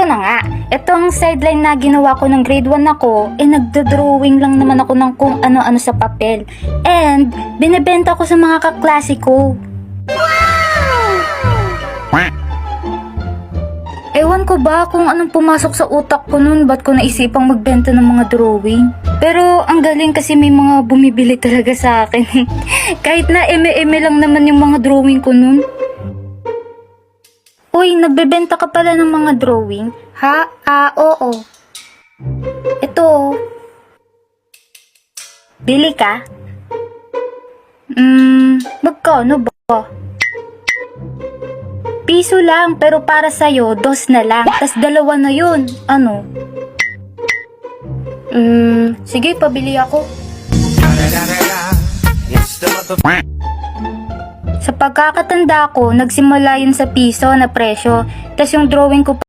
Ito na nga, ito ang sideline na ginawa ko ng grade 1 ako, nagdo-drawing lang naman ako ng kung ano-ano sa papel. And, binibenta ko sa mga kaklase ko. Ewan ko ba kung anong pumasok sa utak ko nun, ba't ko naisipang magbenta ng mga drawing. Pero ang galing kasi may mga bumibili talaga sa akin. Kahit na eme-eme lang naman yung mga drawing ko nun. Uy, nagbebenta ka pala ng mga drawing? Ha? Oo. Ito. Bili ka? Magkano ba? Piso lang, pero para sa'yo, 2 na lang. Tas 2 na yun. Ano? Sige, pabili ako. Sa pagkakatanda ko, nagsimula yun sa piso na presyo. Tas yung drawing ko